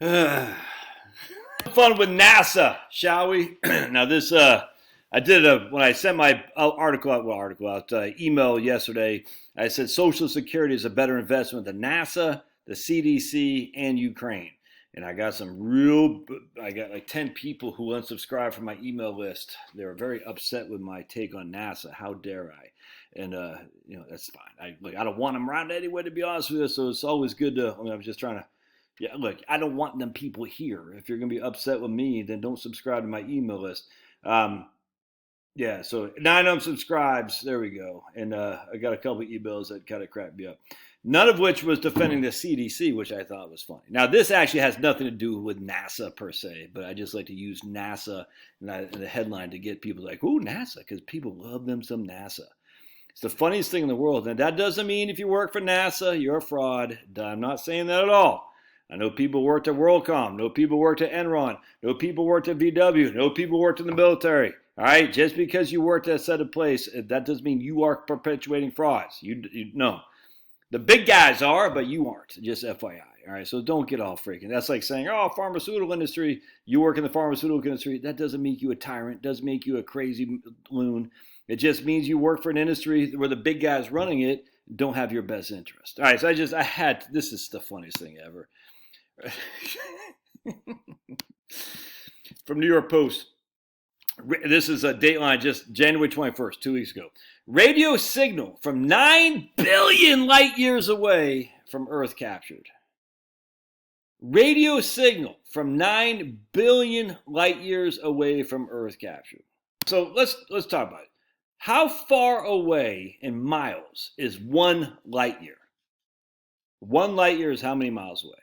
Fun with NASA, shall we? Now this, I did when I sent my email yesterday. I said Social Security is a better investment than NASA, the CDC, and Ukraine. And I got I got like 10 people who unsubscribed from my email list. They were very upset with my take on NASA. How dare I? And that's fine. I don't want them around anyway, to be honest with you. So it's always good to. I was just trying to. Yeah, look, I don't want them people here. If you're gonna be upset with me, then don't subscribe to my email list. Um, yeah, so 9 unsubscribes. There we go. And I got a couple of emails that kind of cracked me up. None of which was defending the CDC, which I thought was funny. Now, this actually has nothing to do with NASA per se, but I just like to use NASA in the headline to get people like, "Ooh, NASA," because people love them some NASA. It's the funniest thing in the world. And that doesn't mean if you work for NASA, you're a fraud. I'm not saying that at all. I know people worked at WorldCom. Know people worked at Enron. Know people worked at VW. Know people worked in the military. All right, just because you worked at a set of place, that doesn't mean you are perpetuating frauds. You no, the big guys are, but you aren't. Just FYI. All right, so don't get all freaking. That's like saying, "Oh, pharmaceutical industry. You work in the pharmaceutical industry." That doesn't make you a tyrant. Doesn't make you a crazy loon. It just means you work for an industry where the big guys running it don't have your best interest. All right, so this is the funniest thing ever. From New York Post. This is a dateline just January 21st, 2 weeks ago. Radio signal from 9 billion light years away from Earth captured. Radio signal from 9 billion light years away from Earth captured. So let's talk about it. How far away in miles is 1 light year? 1 light year is how many miles away?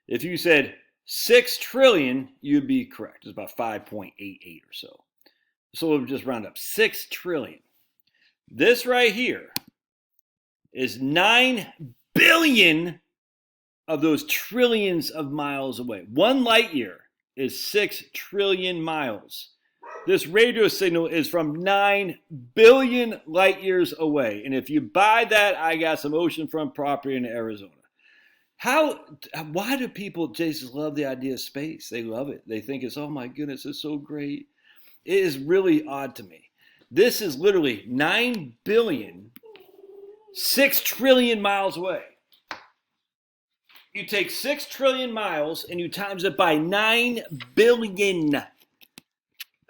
If you said 6 trillion, you'd be correct. It's about 5.88 or so. So we'll just round up. 6 trillion. This right here is 9 billion of those trillions of miles away. 1 light year is 6 trillion miles. This radio signal is from 9 billion light years away. And if you buy that, I got some oceanfront property in Arizona. Why do people just love the idea of space? They love it. They think it's, oh my goodness, it's so great. It is really odd to me. This is literally 9 billion, 6 trillion miles away. You take 6 trillion miles and you times it by 9 billion.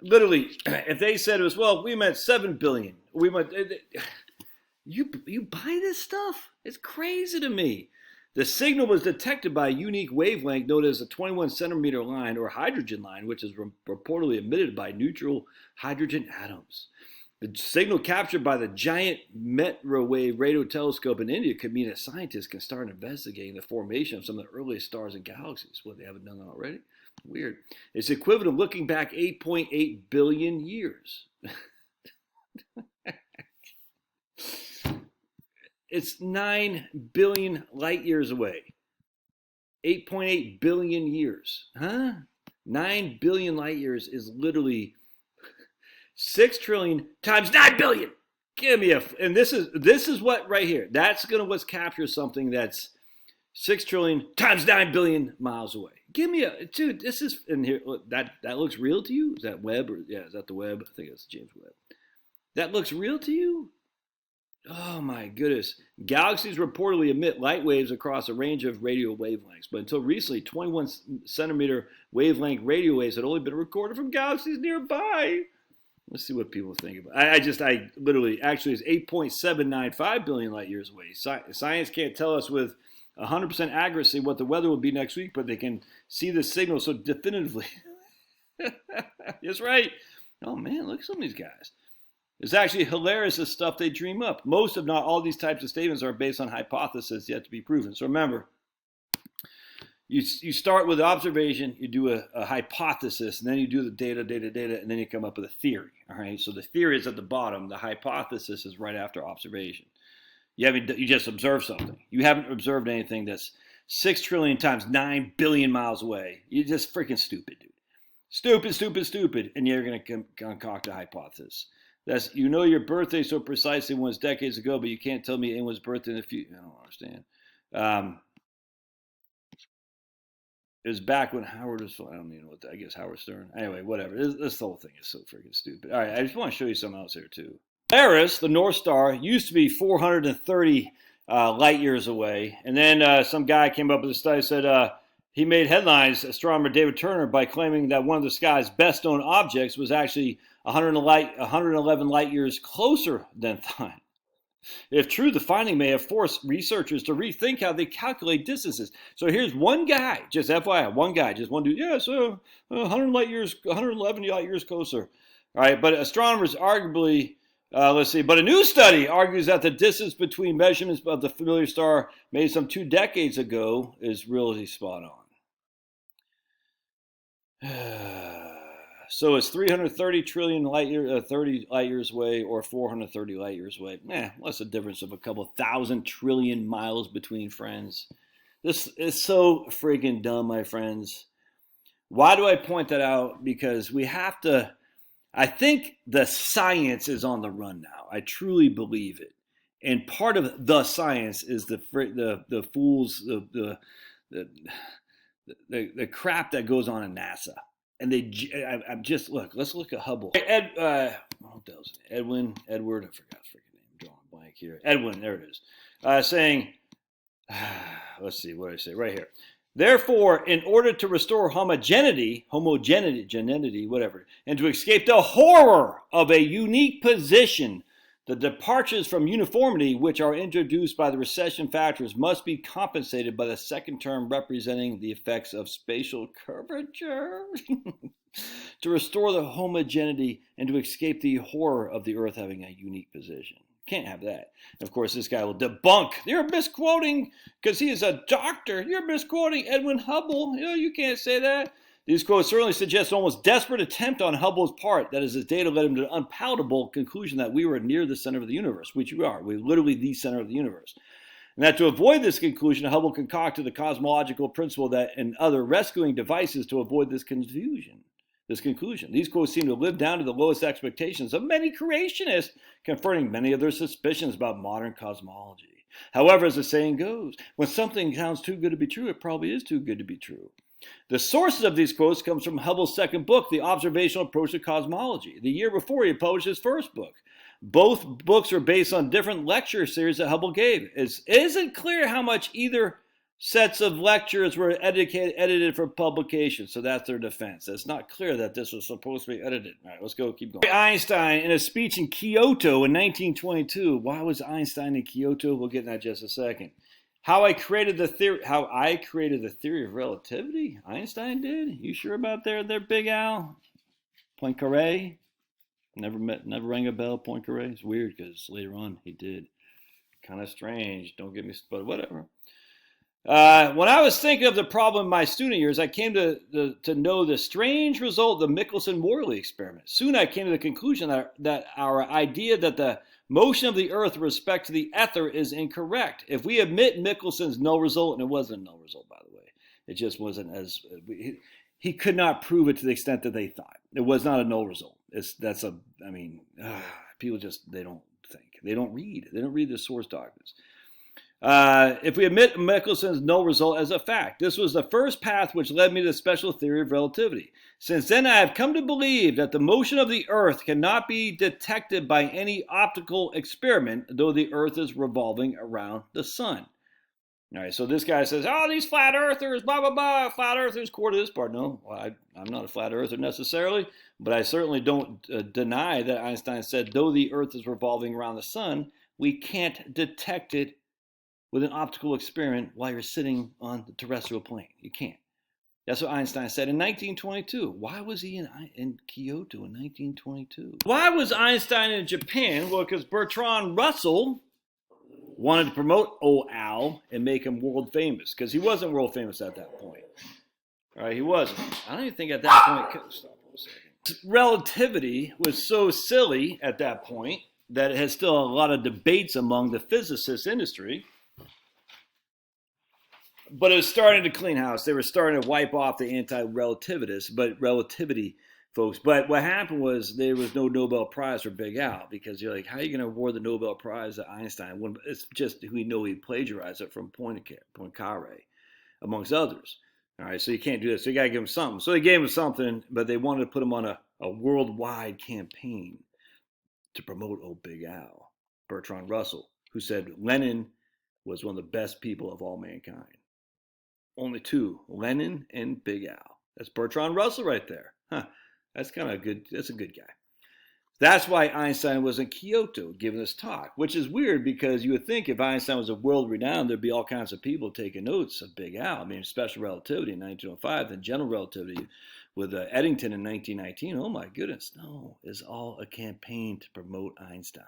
Literally, if they said it was, well, we meant 7 billion. You buy this stuff? It's crazy to me. The signal was detected by a unique wavelength known as a 21 centimeter line or hydrogen line, which is reportedly emitted by neutral hydrogen atoms. The signal captured by the giant microwave radio telescope in India could mean that scientists can start investigating the formation of some of the earliest stars and galaxies. Well, they haven't done that already? Weird. It's equivalent of looking back 8.8 billion years. It's 9 billion light years away. 8.8 billion years. Huh? 9 billion light years is literally 6 trillion times 9 billion. Give me and this is what right here. That's going to what's capture something that's 6 trillion times 9 billion miles away. Give me dude, this is in here. That looks real to you? Is that Webb? Is that the Webb? I think it's James Webb. That looks real to you? Oh my goodness. Galaxies reportedly emit light waves across a range of radio wavelengths, but until recently, 21 centimeter wavelength radio waves had only been recorded from galaxies nearby. Let's see what people think about it. I literally, actually, it's 8.795 billion light years away. Science can't tell us with 100% accuracy what the weather will be next week, but they can see the signal so definitively. That's right. Oh man, look at some of these guys. It's actually hilarious, the stuff they dream up. Most, if not all, these types of statements are based on hypotheses yet to be proven. So remember, you start with observation, you do a hypothesis, and then you do the data, and then you come up with a theory. All right. So the theory is at the bottom. The hypothesis is right after observation. You just observed something. You haven't observed anything that's 6 trillion times 9 billion miles away. You're just freaking stupid, dude. Stupid. And you're going to concoct a hypothesis. That's, your birthday so precisely was decades ago, but you can't tell me anyone's birthday in the future. I don't understand. It was back when Howard was, I don't even know what, I guess Howard Stern. Anyway, whatever. This whole thing is so freaking stupid. All right, I just want to show you something else here, too. Polaris, the North Star, used to be 430 light years away. And then some guy came up with a study, said he made headlines, astronomer David Turner, by claiming that one of the sky's best known objects was actually 111 light years closer than thought. If true, the finding may have forced researchers to rethink how they calculate distances. So here's one guy, just FYI, one guy, just one dude. Yeah, so 100 light years, 111 light years closer. All right, but astronomers arguably, let's see, but a new study argues that the distance between measurements of the familiar star made some 2 decades ago is really spot on. So it's 330 trillion light year, 30 light years away, or 430 light years away. What's the difference of a couple 1,000 trillion miles between friends? This is so friggin' dumb, my friends. Why do I point that out? Because we have to, I think the science is on the run now. I truly believe it. And part of the science is the fools, the crap that goes on in NASA. And I'm just, let's look at Hubble. Edward, I forgot his freaking name. I'm drawing a blank here. Edwin, there it is. Saying, let's see, what did I say? Right here. Therefore, in order to restore homogeneity, whatever, and to escape the horror of a unique position, the departures from uniformity which are introduced by the recession factors must be compensated by the second term representing the effects of spatial curvature. To restore the homogeneity and to escape the horror of the Earth having a unique position. Can't have that. Of course, this guy will debunk. You're misquoting because he is a doctor. You're misquoting Edwin Hubble. You can't say that. These quotes certainly suggest an almost desperate attempt on Hubble's part. That is, his data led him to an unpalatable conclusion that we were near the center of the universe, which we are. We're literally the center of the universe. And that to avoid this conclusion, Hubble concocted the cosmological principle that and other rescuing devices to avoid this conclusion. These quotes seem to live down to the lowest expectations of many creationists, confirming many of their suspicions about modern cosmology. However, as the saying goes, when something sounds too good to be true, it probably is too good to be true. The sources of these quotes comes from Hubble's second book, The Observational Approach to Cosmology, the year before he published his first book. Both books are based on different lecture series that Hubble gave. It isn't clear how much either sets of lectures were edited for publication, so that's their defense. It's not clear that this was supposed to be edited. All right, let's go, keep going. Einstein, in a speech in Kyoto in 1922. Why was Einstein in Kyoto? We'll get in that in just a second. How I created the theory of relativity? Einstein did? You sure about there, Big Al? Poincaré? Never rang a bell, Poincaré. It's weird because later on he did. Kind of strange. Don't get me, but whatever. When I was thinking of the problem in my student years, I came to know the strange result of the Michelson-Morley experiment. Soon I came to the conclusion that our idea that the motion of the Earth with respect to the ether is incorrect. If we admit Michelson's null result, and it wasn't a null result, by the way, it just wasn't as he could not prove it to the extent that they thought. It was not a null result. People just they don't think, they don't read the source documents. If we admit Michelson's null result as a fact, this was the first path which led me to the special theory of relativity. Since then, I have come to believe that the motion of the Earth cannot be detected by any optical experiment, though the Earth is revolving around the sun. All right, so this guy says, oh, these flat earthers, blah, blah, blah, flat earthers, core to this part. No, I'm not a flat earther necessarily, but I certainly don't deny that Einstein said, though the Earth is revolving around the sun, we can't detect it with an optical experiment while you're sitting on the terrestrial plane. You can't. That's what Einstein said in 1922. Why was he in Kyoto in 1922? Why was Einstein in Japan? Well, because Bertrand Russell wanted to promote old Al and make him world famous, because he wasn't world famous at that point. All right, he wasn't. I don't even think at that point, stop for a second. Relativity was so silly at that point that it has still a lot of debates among the physicist industry. But it was starting to clean house. They were starting to wipe off the anti-relativists, but relativity folks. But what happened was there was no Nobel Prize for Big Al, because you're like, how are you going to award the Nobel Prize to Einstein when it's just we know he plagiarized it from Poincaré, amongst others. All right, so you can't do this. So you got to give him something. So they gave him something, but they wanted to put him on a worldwide campaign to promote old Big Al, Bertrand Russell, who said Lenin was one of the best people of all mankind. Only two, Lenin and Big Al. That's Bertrand Russell right there. Huh. That's kind of good. That's a good guy. That's why Einstein was in Kyoto giving this talk, which is weird because you would think if Einstein was a world renowned, there'd be all kinds of people taking notes of Big Al. I mean, special relativity in 1905, then general relativity with Eddington in 1919. Oh my goodness, no, it's all a campaign to promote Einstein.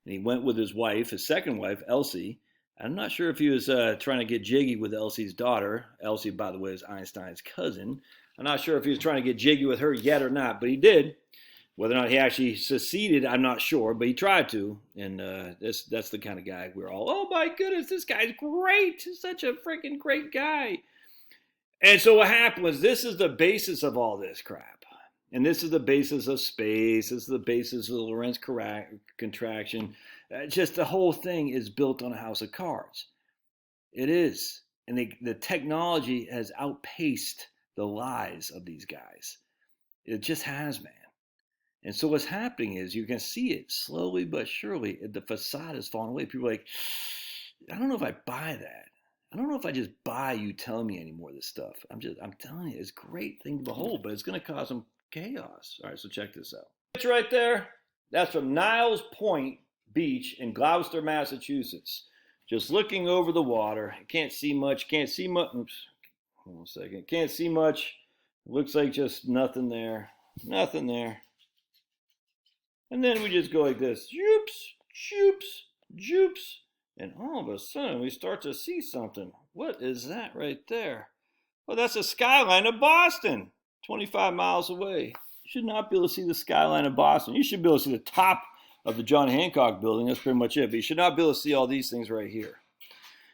And he went with his wife, his second wife, Elsie. I'm not sure if he was trying to get jiggy with Elsie's daughter. Elsie, by the way, is Einstein's cousin. I'm not sure if he was trying to get jiggy with her yet or not, but he did. Whether or not he actually succeeded, I'm not sure, but he tried to. And that's the kind of guy we're all, oh my goodness, this guy's great. He's such a freaking great guy. And so what happened was this is the basis of all this crap. And this is the basis of space. This is the basis of the Lorentz contraction. Just the whole thing is built on a house of cards. It is. And the technology has outpaced the lies of these guys. It just has, man. And so what's happening is you can see it slowly but surely. The facade is falling away. People are like, I don't know if I buy that. I don't know if I just buy you telling me any more of this stuff. I'm telling you, it's a great thing to behold, but it's going to cause some chaos. All right, so check this out. It's right there. That's from Niles Point Beach in Gloucester, Massachusetts. Just looking over the water. Can't see much. Can't see much. Oops. Hold on a second. Can't see much. Looks like just nothing there. Nothing there. And then we just go like this, joops, joops, joops. And all of a sudden we start to see something. What is that right there? Well, that's the skyline of Boston, 25 miles away. You should not be able to see the skyline of Boston. You should be able to see the top of the John Hancock building. That's pretty much it. But you should not be able to see all these things right here.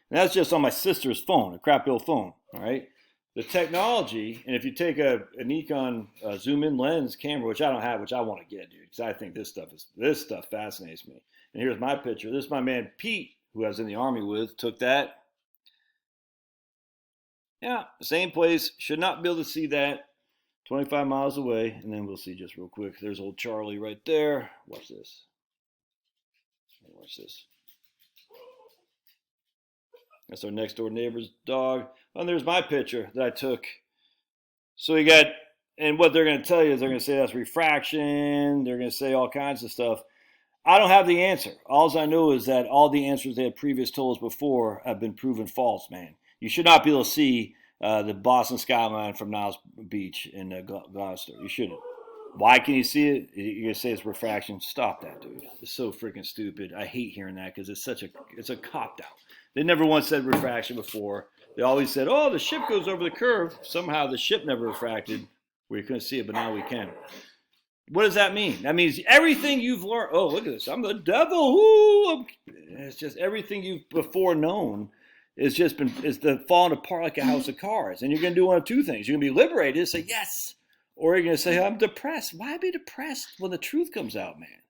And that's just on my sister's phone, a crappy old phone, all right? The technology, and if you take a Nikon zoom-in lens camera, which I don't have, which I want to get, dude, because I think this stuff fascinates me. And here's my picture. This is my man Pete, who I was in the Army with, took that. Yeah, same place. Should not be able to see that. 25 miles away, and then we'll see just real quick. There's old Charlie right there. Watch this. Watch this. That's our next door neighbor's dog. Oh, and there's my picture that I took. So you got, and what they're going to tell you is they're going to say that's refraction. They're going to say all kinds of stuff. I don't have the answer. All I know is that all the answers they had previously told us before have been proven false, man. You should not be able to see the Boston skyline from Niles Beach in Gloucester. You shouldn't. Why can you see it? You're going to say it's refraction. Stop that, dude. It's so freaking stupid. I hate hearing that because it's a cop-out. They never once said refraction before. They always said, oh, the ship goes over the curve. Somehow the ship never refracted. We couldn't see it, but now we can. What does that mean? That means everything you've learned. Oh, look at this. I'm the devil. Ooh. It's just everything you've before known is falling apart like a house of cards. And you're going to do one of two things. You're going to be liberated and say, yes. Or you're going to say, I'm depressed. Why be depressed when the truth comes out, man?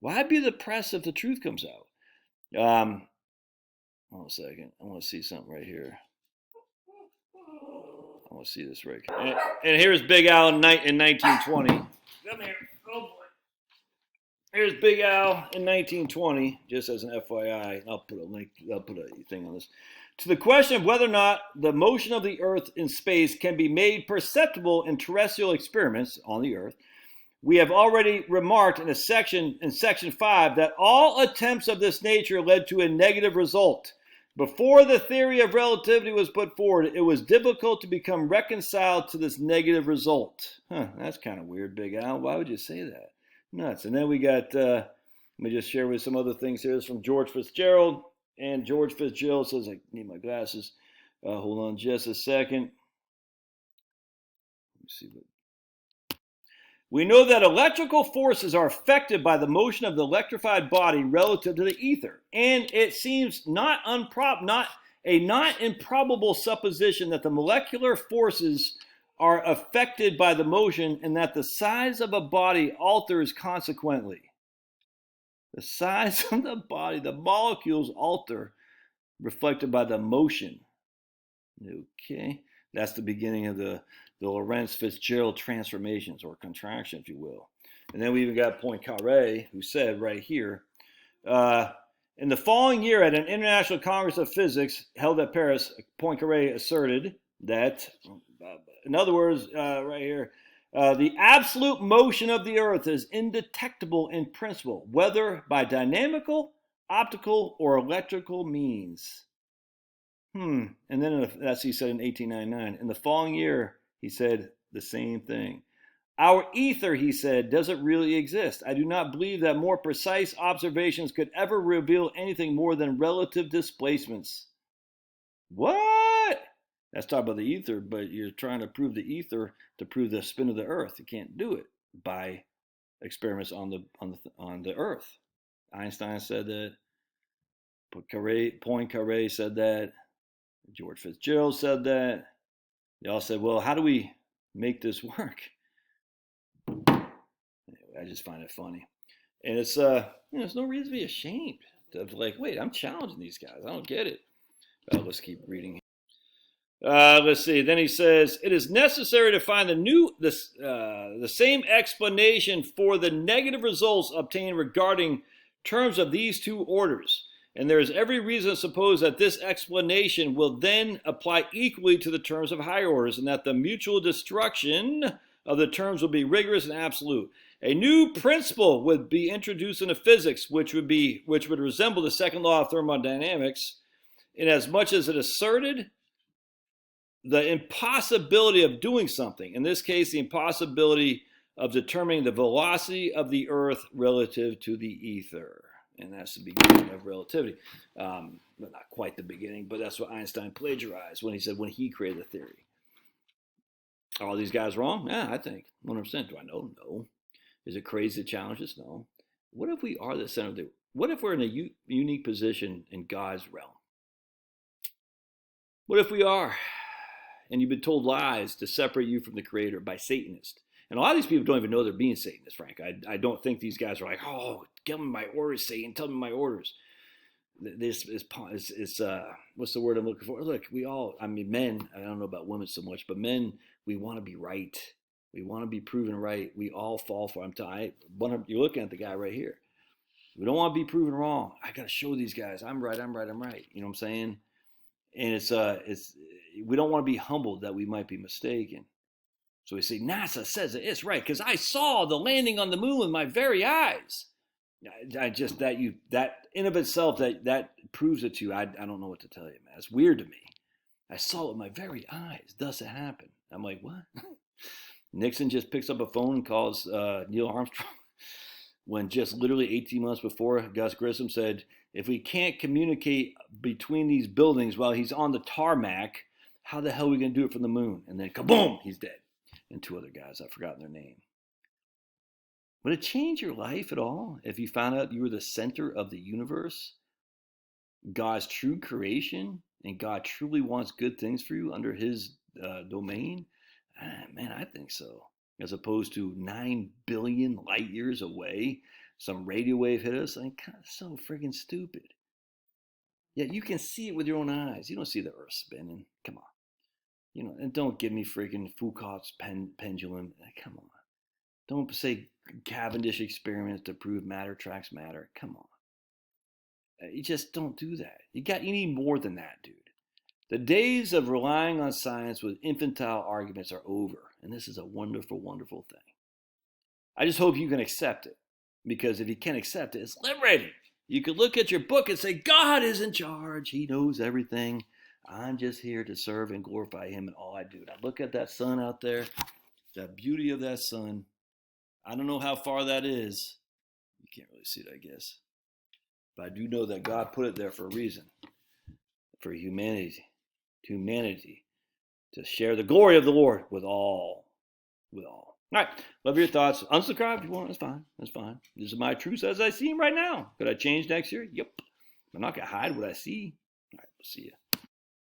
Why be depressed if the truth comes out? Hold on a second. I want to see something right here. I want to see this right here. And here's Big Al in 1920. Come here. Oh, boy. Here's Big Al in 1920, just as an FYI. I'll put a link. I'll put a thing on this. To the question of whether or not the motion of the Earth in space can be made perceptible in terrestrial experiments on the Earth, we have already remarked in section 5 that all attempts of this nature led to a negative result. Before the theory of relativity was put forward, it was difficult to become reconciled to this negative result. That's kind of weird, Big Al. Why would you say that? Nuts. And then we got, let me just share with some other things here. This is from George Fitzgerald. And George Fitzgerald says, I need my glasses. Hold on just a second. Let me see what. We know that electrical forces are affected by the motion of the electrified body relative to the ether, and it seems not improbable supposition that the molecular forces are affected by the motion and that the size of a body alters consequently. The size of the body, the molecules alter, reflected by the motion. Okay. That's the beginning of the Lorentz Fitzgerald transformations, or contraction, if you will. And then we even got Poincaré, who said right here, in the following year at an International Congress of Physics held at Paris, Poincaré asserted that, in other words, right here, the absolute motion of the Earth is indetectable in principle, whether by dynamical, optical, or electrical means. And then that's he said in 1899. In the following year, he said the same thing. Our ether, he said, doesn't really exist. I do not believe that more precise observations could ever reveal anything more than relative displacements. What? That's talking about the ether, but you're trying to prove the ether to prove the spin of the Earth. You can't do it by experiments on the Earth. Einstein said that. Poincaré said that. George Fitzgerald said that. They all said, well, how do we make this work? Anyway, I just find it funny. And it's, there's no reason to be ashamed. Of like, wait, I'm challenging these guys. I don't get it. Let's keep reading. Let's see. Then he says, it is necessary to find the same explanation for the negative results obtained regarding terms of these two orders. And there is every reason to suppose that this explanation will then apply equally to the terms of higher orders, and that the mutual destruction of the terms will be rigorous and absolute. A new principle would be introduced into physics, which would resemble the second law of thermodynamics, inasmuch as it asserted the impossibility of doing something. In this case, the impossibility of determining the velocity of the Earth relative to the ether. And that's the beginning of relativity. Well, not quite the beginning, but that's what Einstein plagiarized when he said when he created the theory. Are all these guys wrong? Yeah, I think 100%. Do I know? No. Is it crazy to challenge us? No. What if we are the center of the? What if we're in a unique position in God's realm? What if we are, and you've been told lies to separate you from the Creator by Satanists? And a lot of these people don't even know they're being Satanists, Frank. I don't think these guys are like, oh, give me my orders, Satan. Tell me my orders. This is what's the word I'm looking for? Look, we all, I mean, men, I don't know about women so much, but men, we want to be right. We want to be proven right. We all fall for it. You're looking at the guy right here. We don't want to be proven wrong. I got to show these guys I'm right. You know what I'm saying? And it's we don't want to be humbled that we might be mistaken. So we say, NASA says it's right because I saw the landing on the moon with my very eyes. That in of itself, that proves it to you. I don't know what to tell you, man. It's weird to me. I saw it with my very eyes. Thus it happened. I'm like, what? Nixon just picks up a phone and calls Neil Armstrong when just literally 18 months before, Gus Grissom said, if we can't communicate between these buildings while he's on the tarmac, how the hell are we going to do it from the moon? And then kaboom, he's dead. And two other guys, I've forgotten their name. Would it change your life at all if you found out you were the center of the universe, God's true creation, and God truly wants good things for you under his domain? Man, I think so. As opposed to 9 billion light years away, some radio wave hit us. Like, so friggin' stupid. Yeah, you can see it with your own eyes. You don't see the Earth spinning. Come on. And don't give me friggin' Foucault's pendulum. Come on. Don't say Cavendish experiments to prove matter attracts matter. Come on. You just don't do that. You need more than that, dude. The days of relying on science with infantile arguments are over. And this is a wonderful, wonderful thing. I just hope you can accept it. Because if you can't accept it, it's liberating. You could look at your book and say, God is in charge. He knows everything. I'm just here to serve and glorify him in all I do. And I look at that sun out there, the beauty of that sun. I don't know how far that is. You can't really see it, I guess. But I do know that God put it there for a reason. For humanity, to share the glory of the Lord with all. All right, love your thoughts. Unsubscribe if you want. That's fine. This is my truths as I see them right now. Could I change next year? Yep. I'm not going to hide what I see. All right, we'll see you.